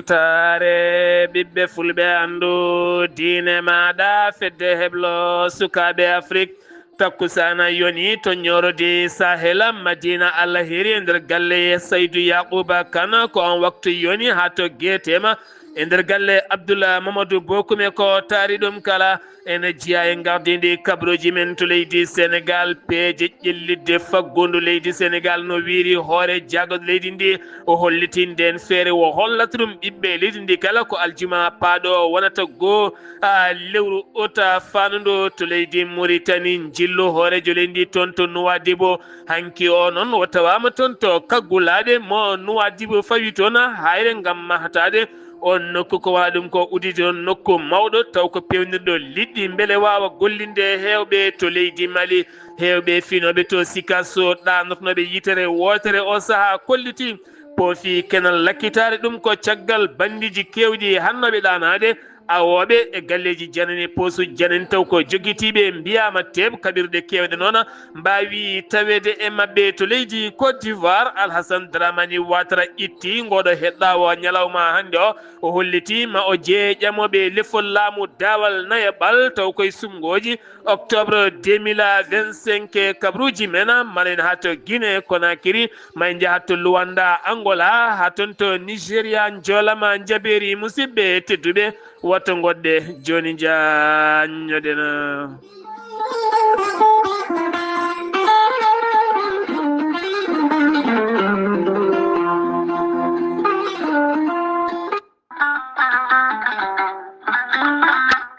ɓamtare ɓiɓɓe fulɓe andu diine maɗa fedde heblo sukaɓe afrique takkusana yoni to ñorodi sahela madina allah hiri e nder galle saydou yaqouba kane ko on waktu yoni ha to guetema e nder galle abdoullah mamadou bokume ko taari ɗum kala ene jiya e gardidi kabruji men to leydi sénégal peeje ƴellidde faggondu leydi sénégal no wiiri hoore jagod leydi ndi o holliti nden feere o hollata ɗum ɓiɓɓe leydi ndi kala ko aljuma paaɗo wonata goo lewru ota fanudo to leydi mauritanie jillu hoorejo leydi toon to Nouadhibou hanki o noon o tawama toon to kaggulaɗe mo Nouadhibou fawi toon hayre gam mahatade on nokku ko waɗa ɗum ko uditi on nokku mawɗo taw ko pewnirɗo liɗɗi beele wawa gollinde hewɓe to leydi Mali hewɓe finoɓe to Sikasso ɗanotnoɓe yitere wotere o saaha kolliti poofi kenal lakkitare ɗum ko caggal bandiji kewɗi hannoɓe ɗanade awoɓe e galleji janani poosu janani taw ko joguitiɓe mbiyama teɓ kaɓirɗe kewɗe noon mbawi tawede e mabɓe to leydi Côte d'Ivoire Alhassane Dramani Ouattara itti ngoɗo heɗɗawo ñalawma hande o holliti ma o jee ƴamoɓe lefol laamu dawal nayaɓal taw koye sumgoji octobre 2025 kabruji men maren ha to Guinée Conakry may jahat to Luanda Angola ha toon to Nigéria jolama jaɓeri musidɓe tedduɓe watto goɗɗe joni jaññodena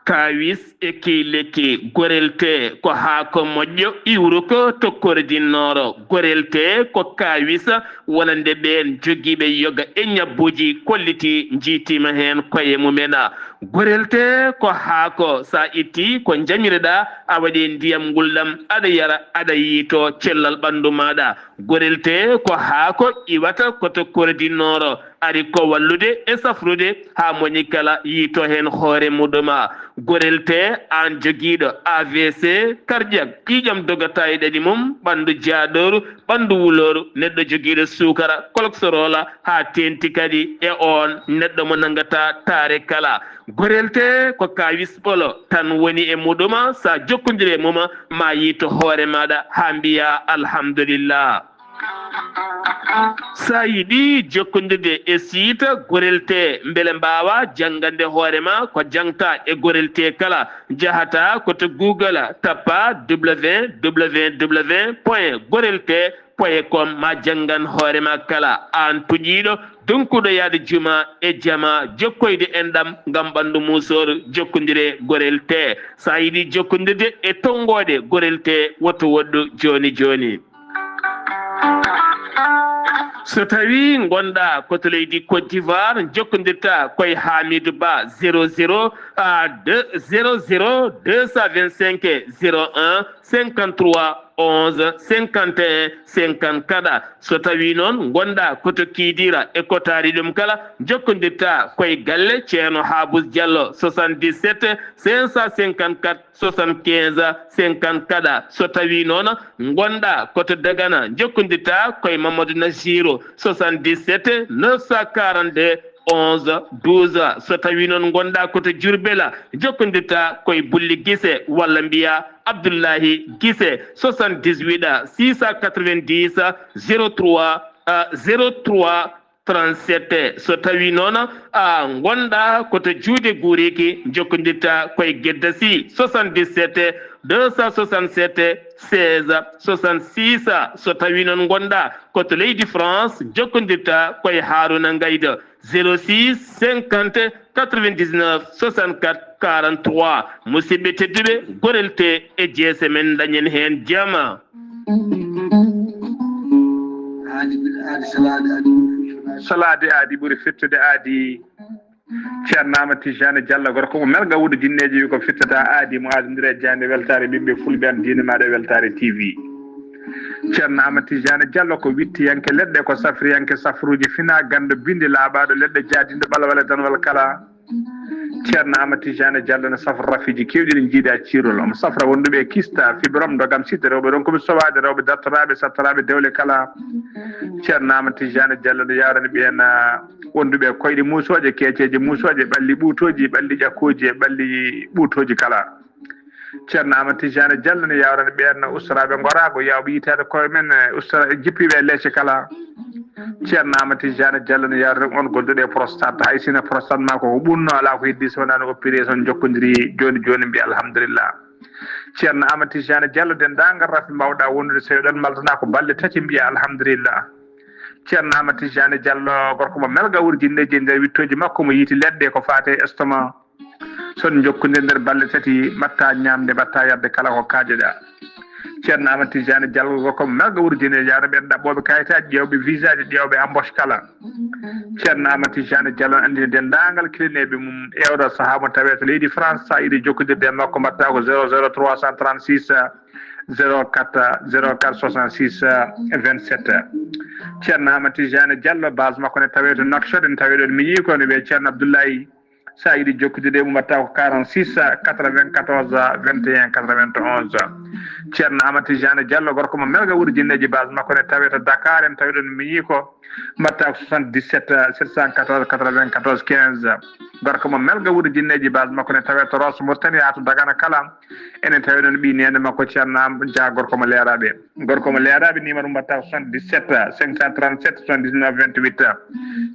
kawis e kiileki gorelte ko haako moƴƴo iwru ko tokkordinnoro gorelte ko kawisa wonande ɓen jogiiɓe yoga e ñabbuji kolliti jiitima hen koye mumena gorelte ko haako sa itti ko jamireɗa a waɗi ndiyam ngulɗam aɗa yara aɗa yiito cellal ɓandu maɗa gorelte ko haako iwata ko tokkordinnoro ari ko wallude e safrude ha moñi kala yiito hen hoore muɗuma gorelte an joguiɗo AVC cardiaque ƴiƴam dogata e ɗaɗi mum ɓandu jaaɗoru ɓandu wuloru neɗɗo joguiɗo sukara cholesterol ha tenti kadi e on neɗɗo mo nangata taare kala gorelte ko kawis ɓolo tan woni e muɗuma sa jokkodiri e muma ma yiito hoore maɗa ha mbiya alhamdulillah sa yiɗi jokkodirde e siita gorelte beele mbawa janggande hoorema ko jangta e gorelte kala jahata koto Google tappa www.gorelte.com ma janggan hoorema kala an tuƴiɗo donkuɗo yaade juma e jama jokkoyde enɗam gam ɓandu musor jokkodire gorelte sa yiɗi jokkodirde e tonggode gorelte woto woɗɗu joni joni so tawi gonɗa koto leydi Côte d'Ivoire jokkodirta koye Hamidou Ba 00 225 01 53 11 51 54 so tawi noon gonɗa koto Kidira e kotari ɗum kala jokkodirta koye galle ceerno Habous Diallo 77 554 75 54 so tawi noon gonɗa koto Dagana jokkodirta koye Mamadou Nasirou 77 942 11 12 so tawi noon gonɗa koto Diourbel jokkodirta koye Bulli Guisse walla mbiya Abdoullahi Guisse 78 690 03 03 37 so tawi noon gonɗa koto Juude Guriki jokkodirta koye Gueddasi 77 267 16 66 so tawi noon gonɗa koto leydi France jokkodirta koye Harouna Ngayda 06 50 99 64 43 musidɓe tedduɓe gorelte e jeese men dañen hen jama salade aadi ɓuuri fettude aadi ceernama Tijane Diallo gorko mo melga wuudo jinneji wi ko fittata aadi mo aadodiri e jande weltare ɓiɓɓe fulɓe an diine maɗa weltare TV ceernama Tijane Diallo ko wittiyanke leɗɗe ko safriyanke safruji fina gando bindi laaɓaɗo leɗɗe jaadinde ɓalawale danwal kala ceerno amati jane diallo no safra rafiji kewɗi ne jiiɗa cirol omo safra wonduɓe kista fibrom dogam sidde rewɓe ɗon komi sowade rewɓe dartoraɓe sattoraɓe dewle kala ceerno amati jane diallo no yawrani ɓen wonduɓe koyɗe musoje keeceje musoje ɓalli ɓuutoji ɓalli ƴakkuji e ɓalli ɓuutoji kala ceerno amati jane diallo no yawrani ɓen ustaraɓe gorago yawɓe yitede koye men ustara jippiɓe leecce kala ceerno amati jane diallo no yawrani on golduɗe prostate hay sino prostate ma koko ɓurno ala ko heddi so wonano opéré jokkodiri joni joni mbiya alhamdulillah ceerno amati jane diallo dendagal rafi mbawɗa wondude so ɗon maltana ko balɗe tati mbiya alhamdulillah ceerno amati jane diallo gorko mo melga wurjindeji e nder wittoji makko mo yiiti leɗɗe ko fate estomac son jokkodiri nder balɗe tati mbatta ñamde mbatta yadde kala ko kaajeɗa ceerno amati jane diallo gorko mo melga wurjinde yawra ɓen ɗaɓɓoɓe kayitaji ƴewɓe visa ji ƴewɓe embauche kala ceerno amati jane diallo andini dendagal kilineɓe mum ewɗo saaha mo tawe to leydi france sa yiɗi jokkodirde makko mbatta ko 00 336 04 04 66 27 ceerno amati jane diallo base makko ne tawe to Nouakchott ne tawe ɗon mi yii ko ne wiye ceerno abdoullayi sa yiɗi jokkodirde mum mbatta ko 46 94 21 91 ceerno amati jane diallo gorko mo melga wurjinneji base makko ne tawe to Dakar en tawi ɗon mi yii ko mbatta ko 77 714 94 15 gorko mo melga wurjinneji base makko ne tawe to Rosso Mauritanie ha to Dagana kala enen tawi ɗon ɓi nene makko ceerno dia gorko mo leeraɓe numéro mbatta ko 77 537 79 28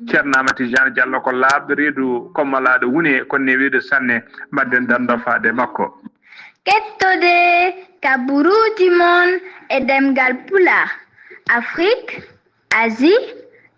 ceerno amati jane diallo ko laaɓɗo reedu kommalaɗo wune kono ne wiide sanne mbadden dando faade makko kettode kaburuji mon e demgal pulaar Afrique Asie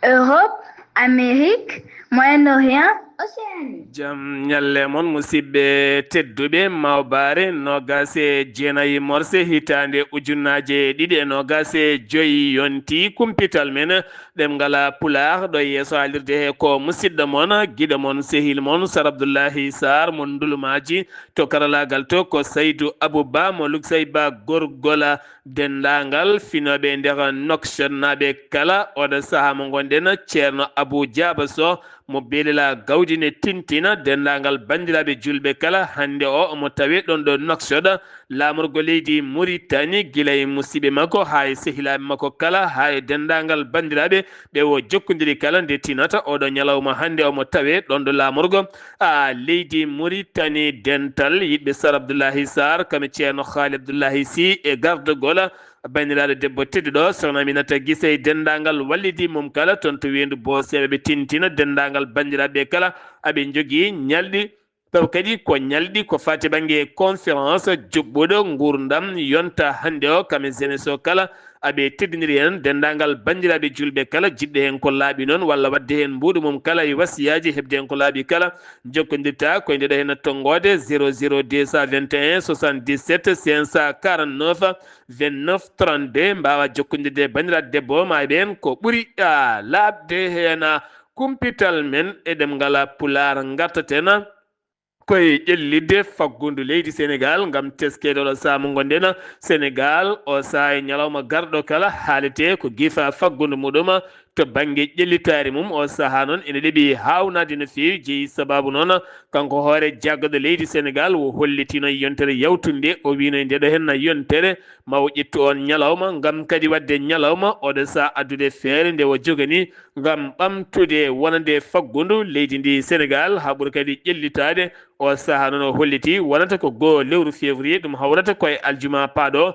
Europe Amérique Moyen-Orient Océanie jam ñalle mon musidɓe tedduɓe mawbare nogase jeenayi morse hitande ujunnaje ɗiɗi e nogase joyi yonti kumpital men ɗemgala pulaar ɗo yeeso alirde he ko musidɗo mon guiɗo mon sehil mon Sar Abdoullahi Sarr mon ndulumaji to karalagal to ko Saydou Abouba mo luksay ba gorgola dendagal finoɓe nder Nouakchott naɓe kala oɗo saaha mo gonɗen ceerno Abou Diaba Sow mo beelila gawdine tintina dendagal bandiraɓe julɓe kala hande o omo tawi ɗon ɗo Nouakchott lamorgo leydi Mauritanie guilay musidɓe makko ha e sehilaɓe makko kala ha e dendagal bandiraɓe ɓe o jokkodiri kala nde tinata oɗo ñalawma hande omo tawe ɗon ɗo lamorgo leydi Mauritanie dental yiɗɓe Sar Abdoullahi Sarr kame ceerno Khali Abdoullahi Sy e gardegol bandiraɗo debbo tedduɗo sokhna Aminata Guissé dendagal wallidi mum kala toon to wendu Boseɓe ɓe tintina dendagal bandiraɓe kala aɓe jogui ñalɗi taw kadi ko ñalɗi ko fati banggue conférence juɓɓuɗo gurdam yonta hande o kame jeunesse o kala aɓe teddiniri hen dendagal bandiraɓe julɓe kala jiɗɗo hen ko laaɓi noon walla wadde hen mbuɗu mum kala e wasiyaji hebde hen ko laaɓi kala jokkodirta koye ndeɗo hen tonggode 00 221 77 549 29 32 mbawa jokkodirde bandiraɗo debbo ma ɓen ko ɓuuri laaɓde hen kumpital men e ɗemgala pulaar gartaten koye ƴellidde faggudu leydi Sénégal gam teskede oɗo saaha mo gonɗen Sénégal o saaha e ñalawma garɗo kala haalete ko gifa faggudu muɗum to banggue ƴellitari mum o saaha noon ene ɗeeɓi hawnade no fewi jeeyi sababu noon kanko hoore jaggaɗo leydi Sénégal o hollitino yontere yawtude o wino e ndeɗo hen yontere ma o ƴettu on ñalawma gam kadi wadde ñalawma oɗo saaha addude feere nde o jogani gam ɓamtude wonande faggudu leydi ndi Sénégal ha ɓuuri kadi ƴellitade o saaha noon o holliti wonata ko goo lewru février ɗum hawrata koye aljuma paaɗo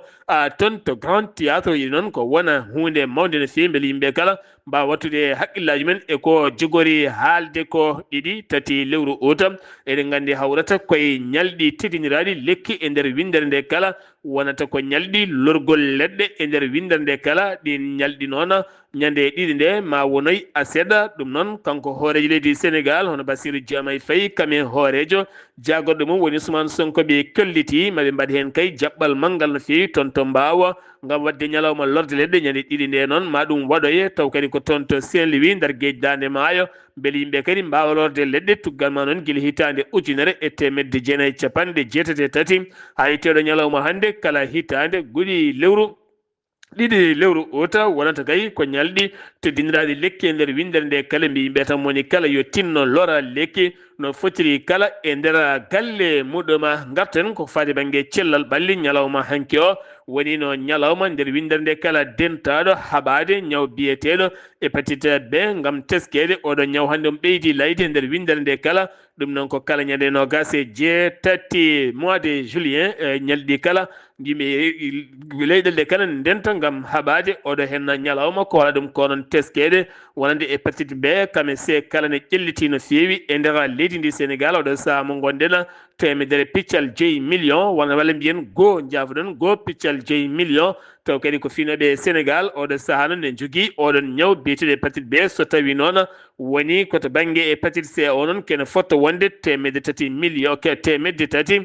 toon to grand théâtre yiɗi noon ko wona hunde mawde no fewi beele yimɓe kala mbawa wattude haqqillaji men e ko jogori haalde ko ɗiɗi tati lewru août eɗen gandi hawrata koye ñalɗi teddiniraɗi lekki e nder windere nde kala wonata ko ñalɗi lorgol leɗɗe e nder windere nde kala ɗin ñalɗi noon ñande ɗiɗi nde ma wonoy a seeɗa ɗum noon kanko hoorejo leydi Sénégal hono Bassirou Diomaye Faye kame hoorejo jagorɗo mum woni Ousmane Sonko ɓe kelliti maɓe mbaɗ hen kay jaɓɓal manggal no fewi toon to Mbawa gam wadde ñalawma lorde leɗɗe ñande ɗiɗi nde noon ma ɗum waɗoye taw kadi ko toon to Saint-Louis nder gueji Dande Maayo beele yimɓe kadi mbawa lorde leɗɗe tuggal ma noon guila hitande ujunere e temedde jeenayyi capanɗe jeetati e tati ha yetteɗo ñalawma hande kala hitande guuɗi lewru ɗiɗi lewru ota wonata kay ko ñalɗi teddiniraɗi lekki e nder windere nde kala mbi yimɓe tan moni kala yo tinno lora lekki no fotiri kala e nder galle muɗuma garten ko fadi banggue cellal ɓalli ñalawma hanki o woni no ñalawma nder windere nde kala dentaɗo haɓade ñaw biyeteɗo hépatite B gam teskede oɗo ñaw hande on ɓeydi laydi e nder windere nde kala ɗum noon ko kala ñande nogas e jeetati mois de juillet ñalɗi kala yimɓe leyɗel ɗe kala ndenta gam haɓade oɗo hen ñalawma ko waɗa ɗum ko noon teskede wonande hépatite B kame se kala ne ƴelliti no fewi e nder leydi ndi Sénégal oɗo saaha mo gonɗen temedere piccal 5 million walla mbiyen goo jafoɗon goo piccal 5 million taw kadi ko finoɓe Sénégal oɗo saaha noon ne jogui oɗon ñaw biyeteɗo hépatite B so tawi noon woni koto banggue hépatite C o noon kene fotta wonde temedde tati million temedde tati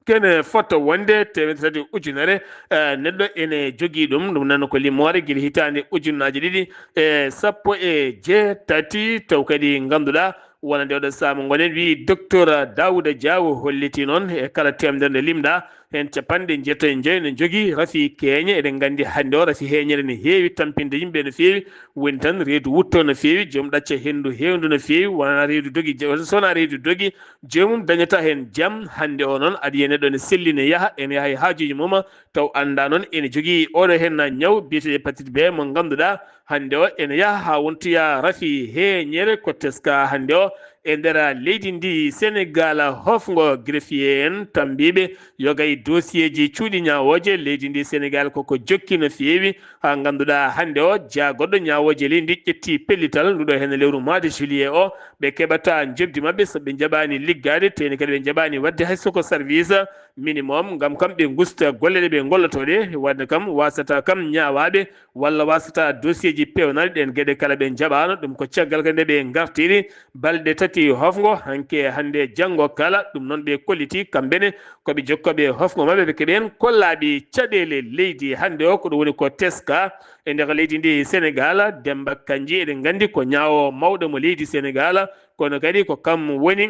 kene fotta wonde temedde tati ujunere neɗɗo ene jogui ɗum nan ko limore guila hitande ujunnaje ɗiɗi e sappo e jeetati taw kadi ganduɗa wonande oɗo saaha mo gonen wi docteur Daouda Diaw holliti noon e kala temedere nde limɗa hen capanɗe jeetato e joyyi ne jogui rafi keeñe eɗen gandi hande o rafi heeñere ne heewi tampinde yimɓe no fewi woni tan reedu wutto no fewi joomum ɗacca hendu hewndu no fewi wona reedu dogui sowona reedu dogui joomum dañata hen jaam hande o noon aɗa yiya neɗɗo ne selli ne yaaha ene yaaha e haajuji mum taw anda noon ene jogui oɗo hen ñaw biyeteɗo hépatite B mo ganduɗa hande o ene yaaha ha wontoya rafi heeñere ko teska hande o e nder leydi ndi Sénégal hofgo greffier en tambiɓe yogay dossier ji cuuɗi ñawoje leydi ndi Sénégal koko jokki no fewi ha ganduɗa hande o jaagoɗɗo ñawoje leydi ndi ƴetti pellital nduɗo hen lewru mois de juillet o ɓe keɓata jobdi mabɓe soɓe jaɓani liggade teni kadi ɓe jaɓani wadde hay soko service minimum gam kam ɓe gusta golle ɗe ɓe gollotoɗe wadde kam wasata kam ñawaɓe walla wasata dossier ji pewnaɗe ɗen gueɗe kala ɓe jaɓano ɗum ko caggal kadi nde ɓe gartiri balɗe tati hofgo hanke hande janggo kala ɗum noon ɓe kolliti kamɓene koɓe jokkoɓe hofgo mabɓe ɓe keeɓen kollaɓe caɗele leydi hande o ko ɗum woni ko teska e nder leydi ndi Sénégal Demba Kandji eɗen gandi ko ñawo mawɗo mo leydi Sénégal kono kadi ko kam woni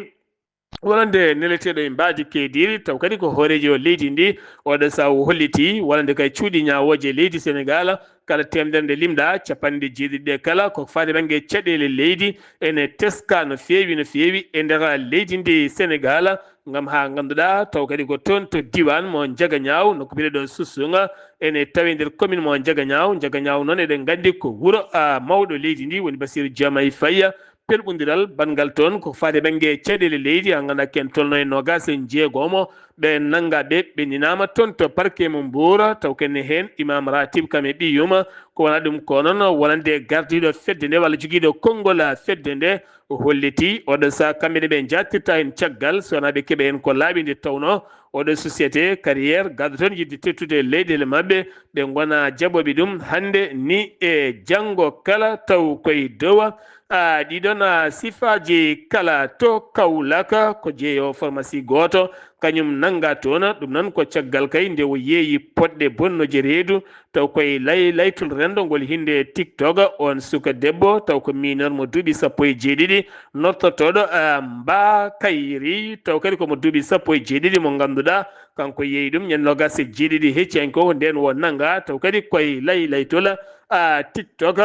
wonande neleteɗo e mbaadi keediri taw kadi ko hooreji o leydi ndi oɗo saha holliti wonande kay cuuɗi ñawoje leydi Sénégal kala temedere nde limɗa capanɗe jeeɗiɗi kala ko faade banggue caɗele leydi ene teska no fewi e nder leydi ndi Sénégal gam ha ganduɗa taw kadi ko toon to diwan mo Jagañaw nokko biyeɗo Sussuga ene tawi nder commune mo Jagañaw noon eɗen gandi ko wuuro mawɗo leydi ndi woni Bassirou Diomaye Faye pelɓodiral bangal toon ko faade banggue caɗele leydi ha ganduɗa ken tolno e nogas e jeegomo ɓe nanggaɓe ɓenninama toon to parquet mo Mbour taw kenne hen imam ratib kam e ɓiyuma ko wona ɗum ko noon wonande gardiɗo fedde nde walla joguiɗo konngol fedde nde o holliti oɗo saaha kamɓene ɓe jattirta hen caggal sowona ɓe keeɓa hen ko laaɓi nde tawno oɗo société carrière gadda toon yidde tettude leyɗele mabɓe ɓe gona jaɓoɓe ɗum hande ni e janggo kala taw koye dowa ɗiɗon sifaji kala to Kaolack ko jeeyo pharmacie goto kañum nanga toon ɗum noon ko caggal kay nde o yeeyi poɗɗe bonnoje reedu taw koye laytul rendo ngol hinde TikTok on suka debbo taw ko mineur mo duuɓi 17 nottotoɗo Mba Kayri taw kadi komo duuɓi 17 mo ganduɗa kanko yeeyi ɗum ñannogas 7 hecci hen ko nden wo nanga taw kadi koye laytol TikTok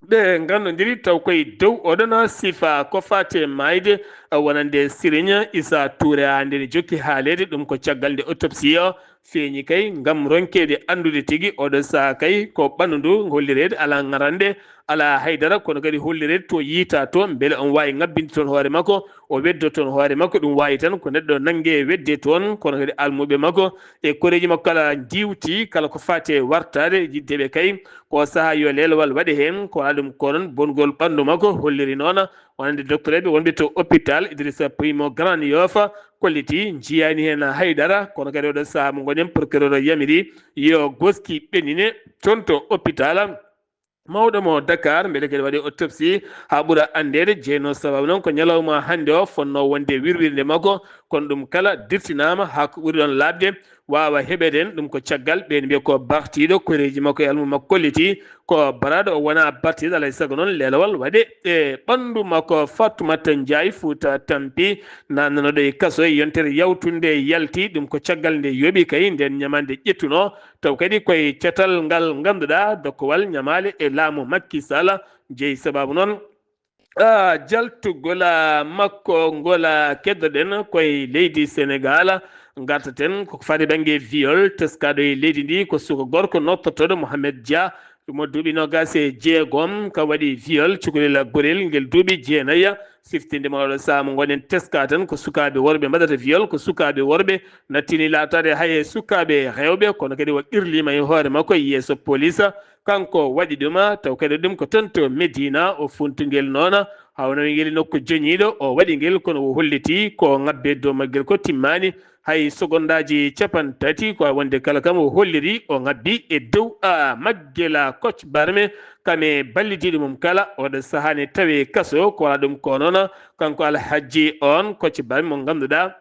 ɓe gandodiri taw koye dow oɗon sifa ko fate mayde wonande Sirigne Issa Touré ande ne jokki haalede ɗum ko caggal nde autopsie o feeñi kay gam ronkede andude tigui oɗo saaha kay ko ɓandu ndu hollirede ala garande ala haydara kono kadi hollirede to yiita toon beele on wawi ngabbinde toon hoore makko o weddo toon hoore makko ɗum wawi tan ko neɗɗo nanggue wedde toon kono kadi almuɓe makko e koreji makko kala diwti kala ko fate wartade yiddeɓe kay ko saaha yo lelowal waɗe hen ko wona ɗum ko noon bongol ɓandu makko holliri noon wonande docteur ɓe wonɓe to hôpital Idrissa Primo Grand Yoff kolliti jiyani hen haydara kono kadi oɗo saaha mo gonen procureur yamiri yo goski ɓennine toon to hôpital mawɗo mo Dakar beele kadi waɗi autopsie ha ɓuura andede jeeyno sababu noon ko ñalawma hande o fonno wonde wirwirde makko kono ɗum kala dirtinama ha ko ɓuuri ɗon labde wawa heɓeden ɗum ko caggal ɓen mbiya ko bartiɗo koreji makko e almu makko kolliti ko baraɗo o wona bartiɗo alay saago noon lelawal waɗe e ɓandu makko Fatoumata Ndiaye Fouta Tampi nannoɗo e kaso e yontere yawtunde yalti ɗum ko caggal nde yooɓi kay nden ñamande ƴettuno taw kadi koye cetal ngal ganduɗa dokkowal ñamale e laamu Macky Sall jeeyi sababu noon jaltugol makko ngola keddoɗen koye leydi Sénégal gartaten koko fadi banggue viol teskaɗo e leydi ndi ko suka gorko nottotoɗo Mohamed Dia ɗum o duuɓi nogas e jeegom ka waɗi viol cukalel gorel ngel duuɓi jeenayya siftinde mawɗo saama gonen teska tan ko sukaɓe worɓe mbaɗata viol ko sukaɓe worɓe nattini latade haye sukaɓe rewɓe kono kadi o qirlima e hoore makko yeeso police kanko waɗi ɗum taw kadi ɗum ko tan to Medina o funtugel noon hawno ngel nokku joñiɗo o waɗi ngel kono o holliti ko ngabbe dow maggel ko timmani hay secondaji capantati ko wonde kala kam o holliri o ngabbi e dow maggela Kocc Barme kame ballidiɗo mum kala oɗo sahani tawi kaso ko wala ɗum ko noon kanko Alhaji on Kocc Barme mo ganduɗa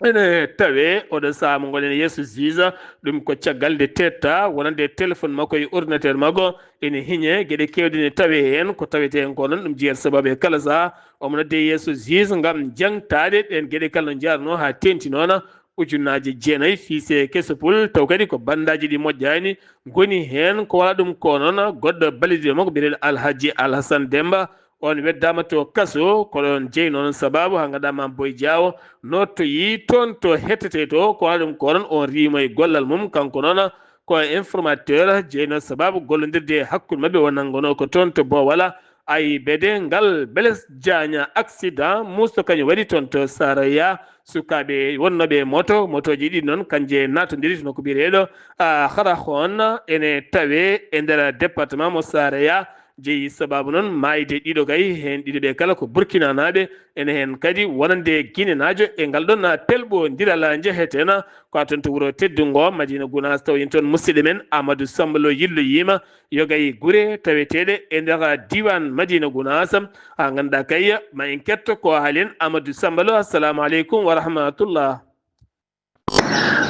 ene tawe oɗo saha mo gonen yeeso juge ɗum ko caggal nde tetta wonande téléphone makko e ordinateur makko ene hiñe gueɗe kewɗe ne tawe hen ko tawete hen ko noon ɗum jeyata sababu e kala saha omo nodde yeeso juge gam jangtade ɗen gueɗe kala no jarno ha tenti noon ujunnaji jeenayyi fiise Kesopul taw kadi ko bandaji ɗi moƴƴani goni hen ko wala ɗum ko noon goɗɗo ballidiɗo makko biyeteɗo Alhaji Alhassane Demba on weddama to kaso ko ɗon jeeyi noon sababu ha gadama Boy Diawo nottoyi toon to hettete to ko wala ɗum ko noon on rimo e gollal mum kanko noon ko informateur jeeyno sababu gollodirde hakkude mabɓe wonangono ko toon to Bowal AIBD ngal Blaise Diagne accident musto kañum waɗi toon to Saraya sukaɓe wonnoɓe motoji ɗi noon kanje natodiri no ko biyeteɗo Kharakhone ene tawe e nder département mo Saraya jeeyi sababu noon mayde ɗiɗo kay hen ɗiɗo ɓe kala ko Burkina naɓe ene hen kadi wonande Guinénajo e ngal ɗon telɓo ndiral jeeheten ko toon to wuuro teddungo Madina Gounass taw yen toon musidɗo men Amadou Sambalo yilloyima yogay guure taweteɗe e nder diwan Madina Gounass ha ganduɗa kay ma en ketto ko haalen Amadou Sambalo assalamu aleykum wa rahmatullah.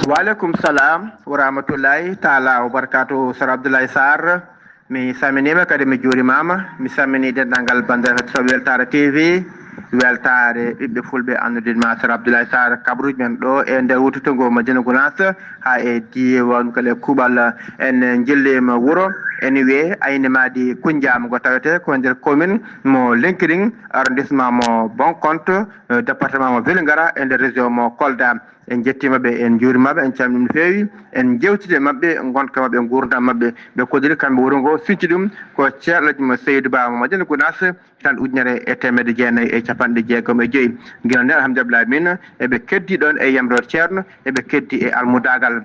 Waaleykum salam wa rahmatullahi taala wa barakatuh. Sir Abdoulaye Sarr mi saminima kadi mi juurimama mi sammini dendagal bandiraɓe hettotooɓe Weltare TV weltare ɓiɓɓe fulɓe annudinma Sir Abdoulaye Sarr kabruji men ɗo e nder wuttutogo Madina Gounass ha e diwan kale kuuɓal en jillima wuuro ene wiye aynimadi Kundiama go tawete ko nder commune mo Lenkiring arrondissement mo Boncompte département mo Vélingara e nder région mo Kolda en jettimaɓe en juurimaɓe en calmini no feewi en jewtide mabɓe gonka mabɓe gurdam mabɓe ɓe kodiri kamɓe wuuro ngo sicci ɗum ko ceerloji mo Seydou Ba mo Madina Gounass tan ujunere e temedde jeenayyi e capanɗe jeegom e joyyi guila nde alhamdulillah min eɓe keddi ɗon e yamrode ceerno eɓe keddi e almudagal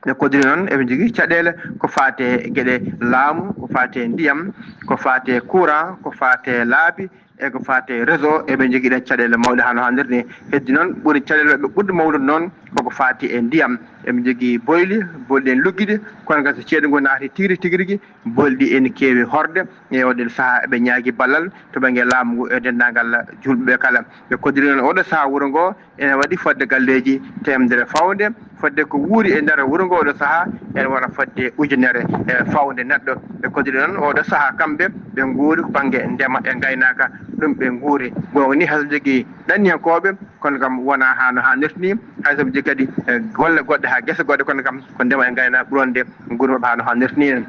ɓe kodiri noon eɓe jogui caɗele ko fate gueɗe laamu ko fate ndiyam ko fate courant ko fate laabi e ko fate réseau eɓe jogui ɗen caɗele mawɗe hano hannirde ni heddi noon ɓuuri caɗele ɓe ɓurɗo mawnude noon koko fati e ndiyam eɓe jogui boyli en lugguiɗi kono gasi ceeɗu ngu naati tigui rigui bolɗi ene keewi horde e oɗel saaha eɓe ñaagui ballal to banggue laamu ngu e dendagal julɓeɓe kala ɓe kodiri noon oɗo saaha wuuro ngo ene waɗi fodde galleji temedere fawde fodde ko wuuri e nder wuuro ngo oɗo saaha ene wona fodde ujunere e fawde neɗɗo ɓe kodiri noon oɗo saaha kamɓe ɓe guuri banggue ndema e gaynaka ɗum ɓe guuri gonga ni hayso jogui ɗanniyankoɓe kono kam wona hano hannirta ni haysoɓe jogui kadi golle goɗɗe ha guese goɗɗe kono kam ko ndema e gaynaka ɓuronde guuri mabɓe hano hannirta ni en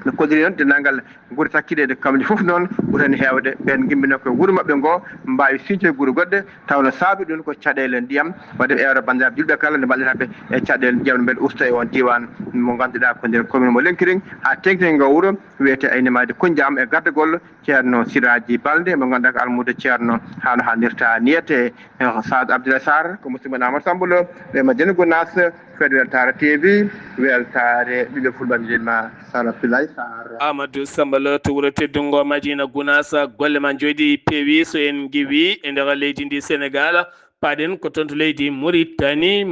ɓe kodiri noon dendagal guuri takkiɗe kamɓe foof noon ɓurani hewde ɓen gimbino ko wuuro mabɓe ngo mbawi siñcoye guuri goɗɗe tawno saabi ɗum ko caɗele ndiyam wadde ewre bandiraɓe julɓe kala nde mballitaɓe e caɗele ndiyam beele usta e on diwan mo ganduɗa ko nder commune mo Lenkiring ha tengteni ngo wuuro wiyete aynimade Kundiama e gardagol ceerno Siraji Balde mo ganduɗa ko almude ceerno hano hannirta niyete Sadou Abdoulaye Sarr ko musidɗo Amadou Sambolo ɓe Madina Gounass fedde Weltare TV weltare ɓiɓɓe fulɓe jilma Sir Abdoulaye Sarr. Amadou Sambalo to wuuro teddungo Madina Gounass golle ma jooɗi peewi so en giwi e nder leydi ndi Sénégal paɗen ko toon to leydi Mauritanie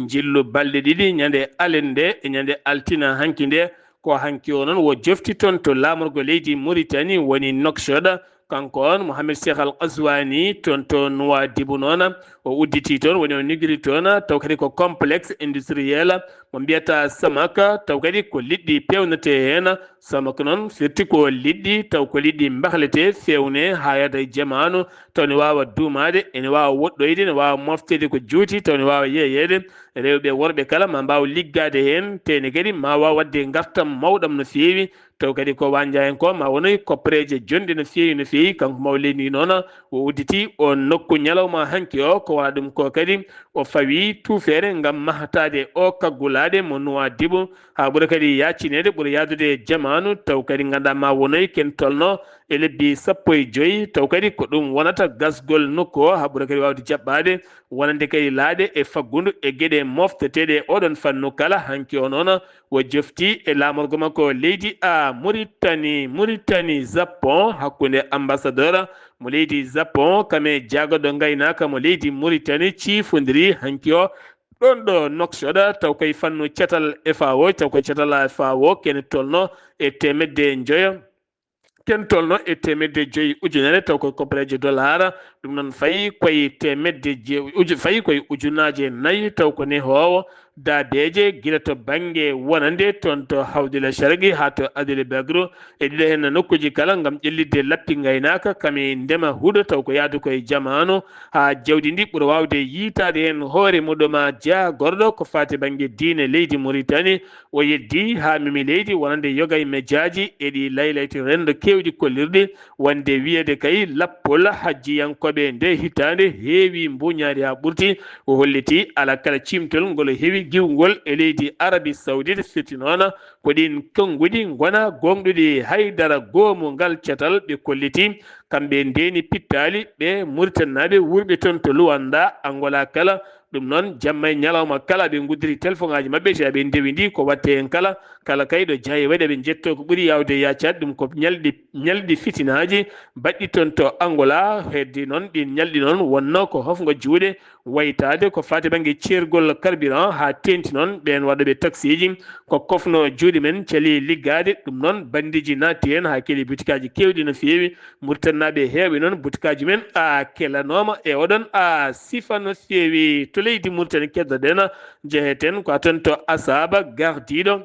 jillu balɗe ɗiɗi ñande alende e ñande altina hanki nde ko hanki o noon wo jofti toon to lamorgo leydi Mauritanie woni Nouakchott kankon Mohamed Cheikh Al Qazwani tonto Noa Dibu noona o udditi toon woni o nigiri toon taw kadi ko complexe industriel mo mbiyata samaka taw kadi ko liɗɗi pewnete hen samaka noon firti ko liɗɗi taw ko liɗɗi mbahlete fewne ha yada jamanu taw ne wawa duumade ene wawa woɗɗoyde ne wawa moftede ko juuti taw ne wawa yeeyede rewɓe worɓe kala ma mbawa liggade hen tene kadi ma wawa wadde gartam mawɗam no feewi taw kadi ko wanja hen ko ma wonoy koppareje jonde no feewi kanko mawleni noon o udditi o nokku ñalawma hanki o ko wona ɗum ko kadi o fawi tufere ngam mahatade o kaggulade mo Noa Dibu ha ɓuura kadi yaccinede ɓuura yadude jamanu taw kadi ganduɗa ma wonoy ken tolno e lebbi 15 taw kadi ko ɗum wonata gasgol nokku o ha ɓuura kadi wawde jaɓɓade wonande kadi laade e faggudu e gueɗe mofteteɗe oɗon fannu kala hanki o noon o jofti e lamorgo makko leydi a Mauritanie Japon hakkude ambassadeur mo leydi Japon kame jagoɗo gaynaka mo leydi Mauritanie ciifodiri hanki o ɗon ɗo Nouakchott taw koye fannu cetal FAO taw koye cetal FAO kene tolno e temedde joyo ken tolno e temedde 5 ujunere taw koye koppareje dollar ɗum noon fayi koye temedde fayi koye ujunaje 4 taw ko ne howo daabeje gila to banggue wonande toon to hawdila sharqi ha to adile bagro e ɗiɗo hen nokkuji kala gam ƴellidde lappi gaynaka kame ndema huuɗo taw ko yaadu koye jamanu ha jawdi ndi ɓuura wawde yitade hen hoore muɗuma jagorɗo ko fati banggue diine leydi Mauritanie o yeddi ha mimi leydi wonande yogay mediaji eɗi laylayti rendo kewɗi kollirɗi wonde wiyede kay lappol hajjiyankoɓe nde hitande heewi mbuñaari ha ɓurti o holliti ala kala cimtol ngol heewi giwgol e leydi Arabie Saoudite firti noon ko ɗin konguɗi gona gonɗuɗi haydara goomu ngal cetal ɓe kolliti kamɓe ndeni pittali ɓe Mauritanaɓe wurɓe toon to Luanda Angola kala ɗum noon jamma e ñalawma kala ɓe guddiri téléphone ngaji mabɓe so ɓe ndewidi ko watte hen kala kay ɗo jaayi waɗi ɓe jetto ko ɓuuri yawde yaccade ɗum ko ñalɗi fitinaji baɗɗi toon to Angola heddi noon ɗin ñalɗi noon wonno ko hofgo juuɗe waytade ko fati banggue ceergol carburant ha tenti noon ɓen waɗoɓe taxi ji ko kofno juuɗe men caali liggade ɗum noon bandiji natti hen ha keeli butikaji kewɗi no feewi Mauritanaɓe heeɓe noon butikaji men a kelanoma e oɗon a sifa no feewi to leydi Mauritanie keddoɗen jeeheten ko aton to Asaba gardiɗo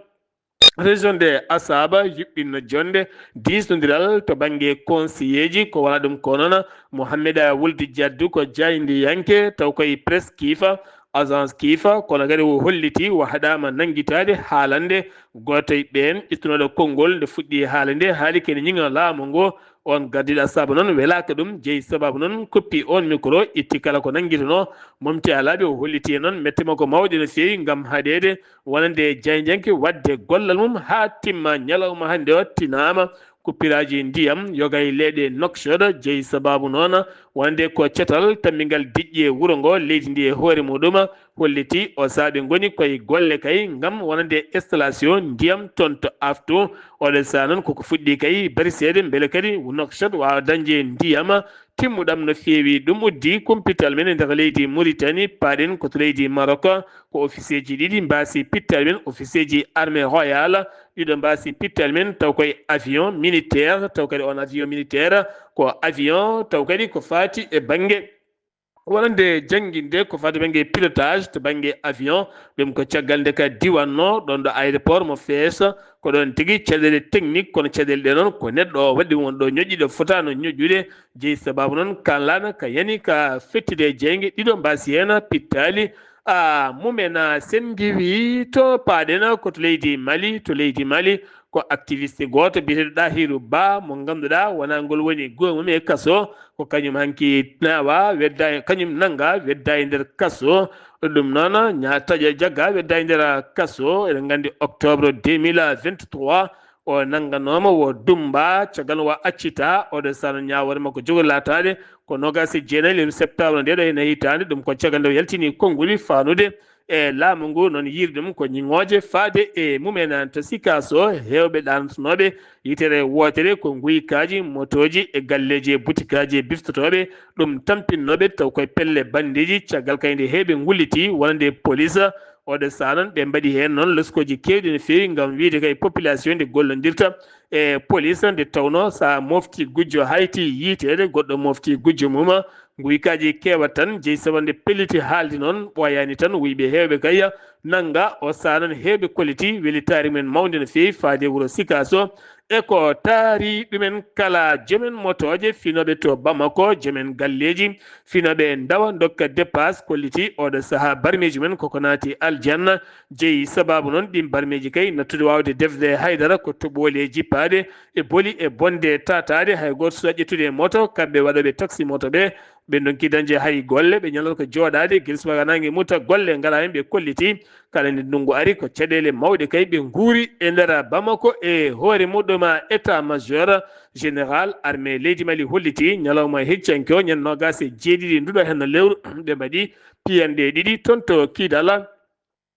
région de Asaba yuɓɓinno jonde disnodiral to banggue conseiller ji ko wona ɗum ko noon Mohamed Wuldi Diaddou ko jaydi yanke taw koye presse kiifa agence kiifa kono kadi o holliti o haɗama nanguitade haalande goto e ɓen ƴettunoɗo konngol nde fuɗɗi haala nde haali kene ñiŋa laamu ngo on gardiɗo Asaba noon welaka ɗum jeeyi sababu noon koppi on micro itti kala ko nanguitono momti alaɓe o holliti noon mette makko mawɗe no feewi gam haɗede wonande jayjanke wadde gollal mum ha timma ñalawma hande o tinama kuppiraji ndiyam yoga e leyɗe Nouakchott jeeyi sababu noon wonde ko cetal tammigal diƴƴi e wuuro ngo leydi ndi e hoore muɗum holliti o saaɓe goni koye golle kay gam wonande installation ndiyam toon to aftu oɗo saa noon koko fuɗɗi kay barisede beele kadi Nouakchott wawa dañde ndiyam timmuɗam no feewi ɗum uddi kumpital men e nder leydi Mauritanie paaɗen koto leydi Maroc ko officier ji ɗiɗi mbasi pittal men officier ji armée royale ɗiɗo mbasi pittal men taw koye avion militaire taw kadi on avion militaire ko avion taw kadi ko fati e banggue wonande jangguinde ko fati banggue pilotage to banggue avion ɗum ko caggal nde ka diwanno ɗon ɗo aéroport mo feesa ko ɗon tigui caɗele technique kono caɗele ɗe noon ko neɗɗo o waɗi won ɗo ñoƴƴiɗo fotano ñoƴƴude jeeyi sababu noon kan lana ka yani ka fettide jeygue ɗiɗo mbasi hen pittali mumena sen giwi to paaɗena koto leydi Mali ko activiste goto biyeteɗo Ɗahiru Ba mo ganduɗa wona ngol woni gomum e kaso ko kañum hanki nawa wedda kañum nanga wedda e nder kaso ɗum noon taƴa jagga wedda e nder kaso eɗen gandi octobre 2023 o nanganoma wo dumba caggal wa accita oɗo sano ñawore makko jogori latade ko nogasi jeenayi lewru septembre ndeɗo ene hitande ɗum ko caggal nde yaltini konnguli fanude e laamu ngu noon yiiri ɗum ko ñiŋoje faade e mumen to sikaso hewɓe ɗantonoɓe yitere wotere ko guykaji motoji e galleji e butikaji e biftotoɓe ɗum tampinnoɓe taw koye pelle bandiji caggal kayde heeɓe gulliti wonande police oɗo sanon ɓe mbaɗi hen noon leskoji kewɗi no fewi ngam wiide kay population nde gollodirta e police nde tawno sa mofti gujjo hayti yiitede goɗɗo mofti gujjo muma guykaji kewat tan jeeyi sabande pelliti haaldi noon ɓoyani tan wiiɓe hewɓe kayya nanga o sanan hewɓe kolliti welitari men mawde no fewi faade wuuro Sikaso e ko taari ɗumen kala jomen motoje finoɓe to Bamako jomen galleji finoɓe ndawa dokka dépasse kolliti oɗo saaha barmeji men koko naati aljanna jeeyi sababu noon ɗin barmeji kay nattude wawde defde haydara ko toɓoli e jippade e booli e bonde tatade hay goto suuɗa ƴettude e moto kamɓe waɗoɓe taxi moto ɓe ɓe donki dañde hay golle ɓe ñalata ko jooɗade guila subaka nangue mutta golle ngala hen ɓe kolliti kala nde ndungu ari ko caɗele mawɗe kay ɓe guuri e nder Bamako e hoore muɗum état majeur général armée leydi Mali holliti ñalawma heccanke o ñande nogas e jeeɗiɗi nduɗo hen no lewru ɓe mbaɗi piyanɗe ɗiɗi toon to Kidal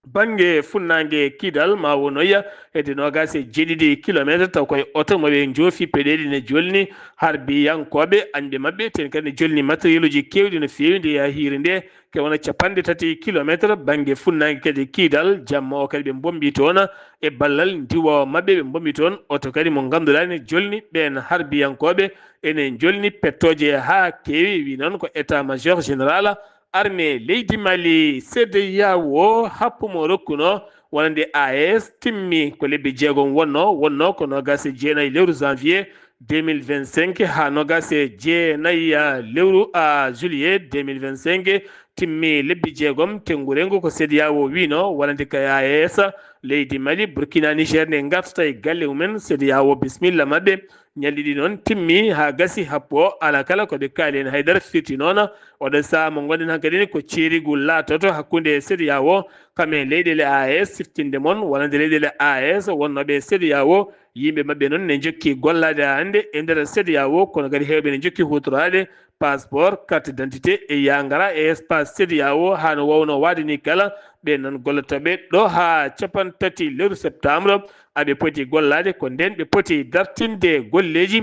bange funnangue Kidal ma wonoya ede nogas e jeeɗiɗi kilométre taw koye oto moɓe joofi peɗeɗi ne jolni harbiyankoɓe añɓe mabɓe ten kadi ne jolni matériel uji kewɗi no fewi nde ya hiire nde ke wona capanɗe tati kilométre bangue funnangue kadi Kidal jamma o kadi ɓe bombi toon e ballal ndiwo mabɓe ɓe bombi toon oto kadi mo ganduɗa ne jolni ɓen harbiyankoɓe ene jolni pettoje ha kewi wi noon ko état majeur général armée leydi Mali CEDEAO happumo rokkuno wonande AES timmi ko lebbi jeegom wonno ko nogas e jeenayyi lewru janvier 2025 ha nogas e jeenayyi lewru juillet 2025 timmi lebbi jeegom tengurengu ko CEDEAO wino wonande ka AES leydi Mali Burkina Niger ne gartata e galle mumen CEDEAO bisimilla mabɓe ñalliɗi noon timmi ha gasi happu o ala kala koɓe kaali hen haydara firti noon oɗo saaha mo gonɗen hankkadine ko ceerigu laatoto hakkude CEDEAO kamen leyɗele AES siftinde moon wonande leyɗele AES wonnoɓe CEDEAO yimɓe mabɓe noon ne jokki gollade hannde e nder CEDEAO kono kadi hewɓe ne jokki hutorade passeport carte d'identité e yangara e espace CEDEAO hano wawno wade ni kala ɓe noon gollotoɓe ɗo ha capantati lewru septembre aɓe poti gollade ko nden ɓe poti dartinde golleji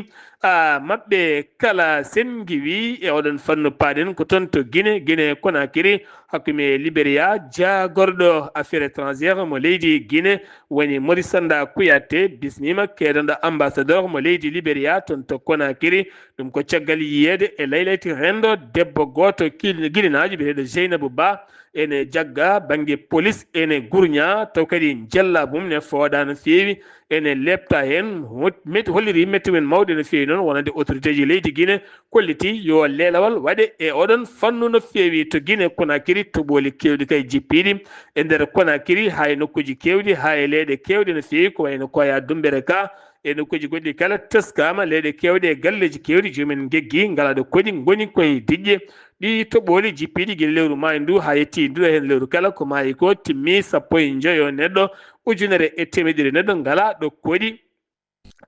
mabɓe kala sen giwi e oɗon fannu paaɗen ko toon to Guinée Conakry hakkume Libéria jagorɗo affaire étrangère mo leydi Guinée woni Maurice Sanda Kouyaté bismima keeɗanɗo ambassadeur mo leydi Libéria toon to Conakry ɗum ko caggal yiyede e laylayti rendo debbo goto guinenajo biyeteɗo Jeynabou Ba ene jagga banggue police ene gurña taw kadi jella mum ne fooɗa no fewi ene lepta hen holliri metti men mawɗe no fewi noon wonande autorité ji leydi Guinée kolliti yo leelawal waɗe e oɗon fannu no fewi to Guinée Conakry toɓoli kewɗi kay jippiɗi e nder Conakry ha e nokkuji kewɗi ha e leyɗe kewɗe no fewi ko wayno Koya Dumbere ka e nokkuji goɗɗi kala teskama leyɗe kewɗe e galleji kewɗi jomumen geggi ngalaɗo koɗi goni koye diƴƴe ɗi toɓoli jippiɗi guila lewru maayi ndu ha yetti nduɗo hen lewru kala ko maayi ko timmi 15 neɗɗo ujunere e temedere neɗɗo ngala ɗo koɗi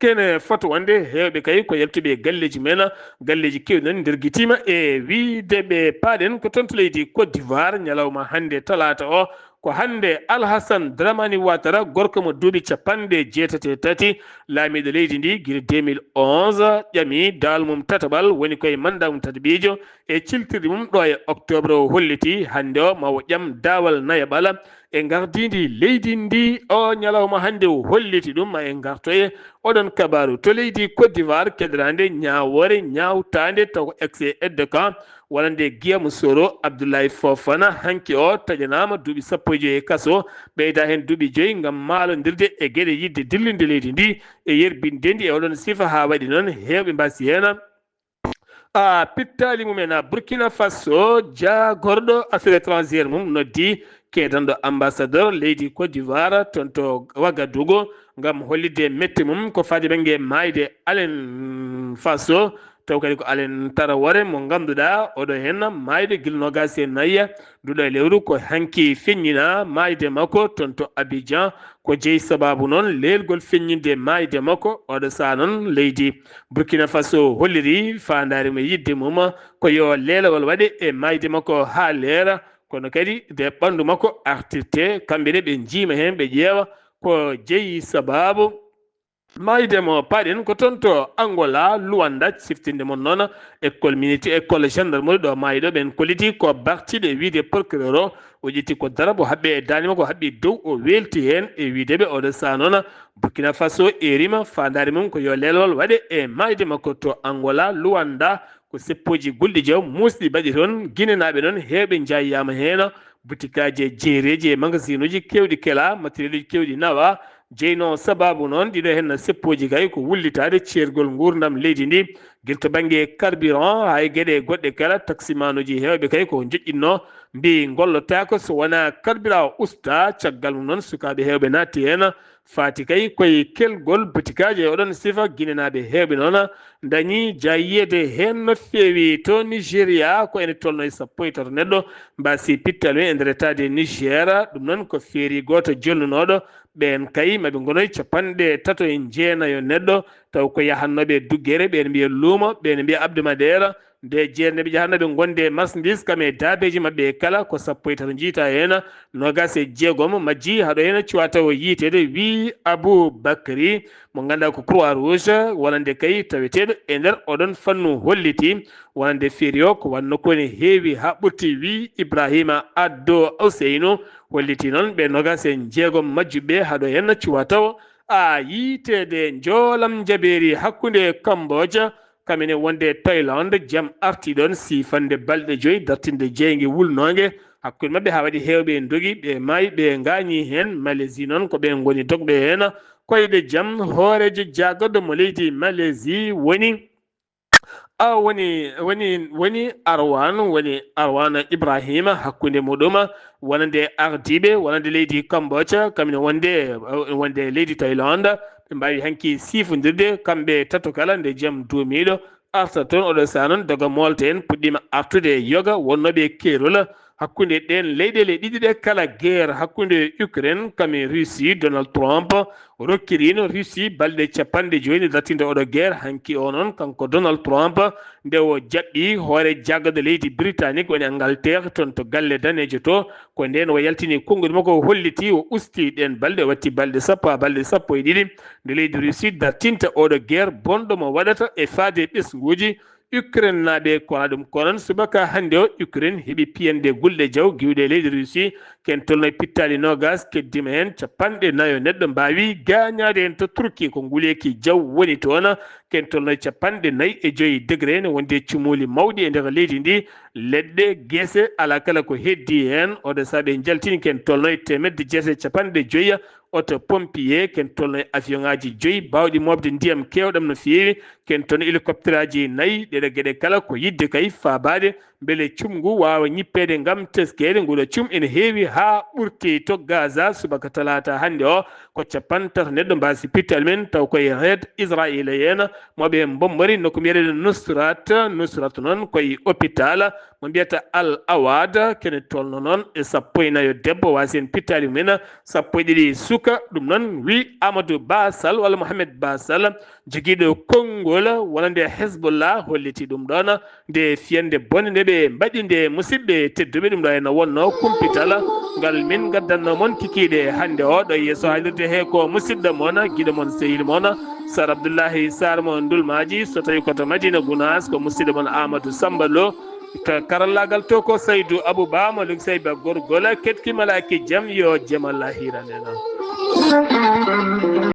kene foto wonde hewɓe kay ko yaltuɓe galleji men galleji kewɗi noon nderguitima e wideɓe paaɗen ko toon to leydi Côte d'Ivoire ñalawma hande talata o ko hande Alhassane Dramani Ouattara gorko mo duuɓi capanɗe jeetati tati laamiɗo leydi ndi guila 2011 ƴami dal mum tataɓal woni koye manda mum tataɓijo e ciltirde mum ɗo e octobre o holliti hande o mawo ƴam dawal nayaɓala e gardidi leydi ndi o ñalawma hande o holliti ɗum ma en gartoye oɗon kabaru to leydi Côte d'Ivoire keɗrande ñawore ñawtande taw ko excès aide camp wonande Guillaume Soro Abdoulaye Fofana hanki o taƴanama duuɓi 15 e kaso ɓeyda hen duuɓi 5 gam maalodirde e gueɗe yidde dillinde leydi ndi e yerbindendi e oɗon sifa ha waɗi noon hewɓe mbasi hen pittali mumen Burkina Faso jagorɗo affaire étrangére mum noddi keedanɗo ambassadeur leydi Côte d'Ivoire toon to Ouagadougou gam hollide metti mum ko faade ɓengue mayde Alen Faso taw kadi ko Alen Tarawore mo ganduɗa oɗo hen mayde guila nogas e nayyi nduɗo e lewru ko hanki feññina mayde makko toon to Abidjan ko jeeyi sababu noon leelgol feññinde mayde makko oɗo saaha noon leydi Burkina Faso holliri fandare mo yidde mum ko yo leelawol waɗe e mayde makko ha leera kono kadi de ɓandu makko artirte kamɓene ɓe jiima hen ɓe ƴeewa ko jeeyi sababu maydemo paɗen ko toon to Angola Luanda siftinde mon noon école militaire école gendarmerie ɗo mayiɗo ɓen kolliti ko bartiɗe wiide procureur o ƴetti ko darabo haɓɓe e danima ko haɓɓi dow o welti hen e wideɓe oɗo saa noon Burkina Faso erima fandare mum ko yo lelol waɗe e mayde makko to Angola Luanda ko seppoji gulɗi jaw musɗi mbaɗi toon guinenaɓe noon heɓe jayyama hen butikaji e jeereji e magasin uji kewɗi kela matériel uji kewɗi nawa jeyno sababu noon ɗiɗo hen seppoji kay ko wullitade ceergol gurdam leydi ndi guel to banggue carburant hay gueɗe goɗɗe kala taximanuji hewɓe kay ko joƴƴinno mbi gollotako so wona carburant o usta caggal mum noon sukaɓe hewɓe natti hen fati kay koye kelgol butikaji e oɗon sifa guinenaɓe hewɓe noon dañi jayyede hen no feewi to Nigéria ko ene tolno e 13 neɗɗo mbasi pittal men e nder etade Niger ɗum noon ko feeri goto jonnunoɗo ɓen kay maɓe gonoy 39 neɗɗo taw ko yahannoɓe duggere ɓen mbiya luumo ɓen mbiya abdomadere nde jeerne ɓe jahannoɓe gonde marchandise kam e daabeji mabɓe kala ko 13 jiita hen 26 majji haɗo hen cuwa taw yiitede wi Aboubacry mo ganduɗa ko Croix Rouge wonande kay taweteɗo e nder oɗon fannu holliti wonande feeri o ko wanno kone heewi ha ɓurti wi Ibrahima Addo Ousseynou holliti noon ɓe 26 majjuɓe haɗo hen cuwa taw a yiitede joolam jaɓeeri hakkude Cambodge kamene wonde Thailand jaam arti ɗon sifande balɗe 5 dartinde jeygue wulnogue hakkude mabɓe ha waɗi hewɓe dogi ɓe maayi ɓe gañi hen Malaisie noon ko ɓen goni dogɓe hen koyɗe jaam hoorejo jagorɗo mo leydi Malaisie woni woni Arwan Ibrahima hakkude muɗum wonande ardiɓe wonande leydi Cambodge kamene wonde leydi Thailand ɓe mbawi hanki sifodirde kamɓe tato kala nde jaam duumiɗo arta toon oɗo saa noon daga molta en puɗɗima artude yoga wonnoɓe keerol hakkude ɗen leyɗele ɗiɗi ɗe kala guerre hakkude Ukraine kame Russie Donald Trump rokkirino Russie balɗe 50 dartinde oɗo guerre hanki o noon kanko Donald Trump nde o jaɓɓi hoore jaggaɗo leydi Britannique woni Angleterre toon to galle danejo to ko nden o yaltini konngol makko holliti o usti ɗen balɗe o watti balɗe sappo ha balɗe 12 nde leydi Russie dartinta oɗo guerre bonɗo mo waɗata e faade ɓesguji Ukraine naɓe kona ɗum konon subaka hande o Ukraine heeɓi piyande gulɗe jaw giwɗe leydi Russie ken tolno pittali nogas keddima hen 40 neɗɗo mbawi gañade hen to Turquie ko nguleki jaw woni toon ken tolno 45 degré ne wonde cumuli mawɗi e nder leydi ndi leɗɗe guese ala kala ko heddi hen oɗo saaɓe jaltini ken tolno 150 auto pompier ken tolno avion ngaji 5 bawɗi mobde ndiyam kewɗam no feewi ken toon hélicoptère aji 4 ɗeɗo gueɗe kala ko yidde kay fabade beele cumgu wawa ñippede gam teskede nguɗo cum ene heewi ha ɓurti to Gaza subaka talata hande o ko 50 neɗɗo mbasi pittal men taw koye red israélien moɓe bombori nokko mbiyeɗen Nusrat noon koye hôpital mo mbiyata Al Awad kene tolno noon e 14 debbo wasi en pittali mumen 12 suka ɗum noon wi Amadou Basal walla Mohamed Basal joguiɗo konngol wonande Hezbollah holliti ɗum ɗon nde fiyande bonde nde ɓe mbaɗi nde musidɓe tedduɓe ɗum ɗo henno wonno kumpital ngal min gaddanno moon kikiɗe hande o ɗo yeeso haalirde he ko musidɗo moon guiɗo moon sehil moon Sar Abdoullahi Sar mo Ndulmaji so tawi koto Madina Gounass ko musidɗo moon Amadou Samba Lo to karallagal to ko Saydou Abouba mo lug sayba gorgol ketkimalaki jaam yo jaam Allah hiranena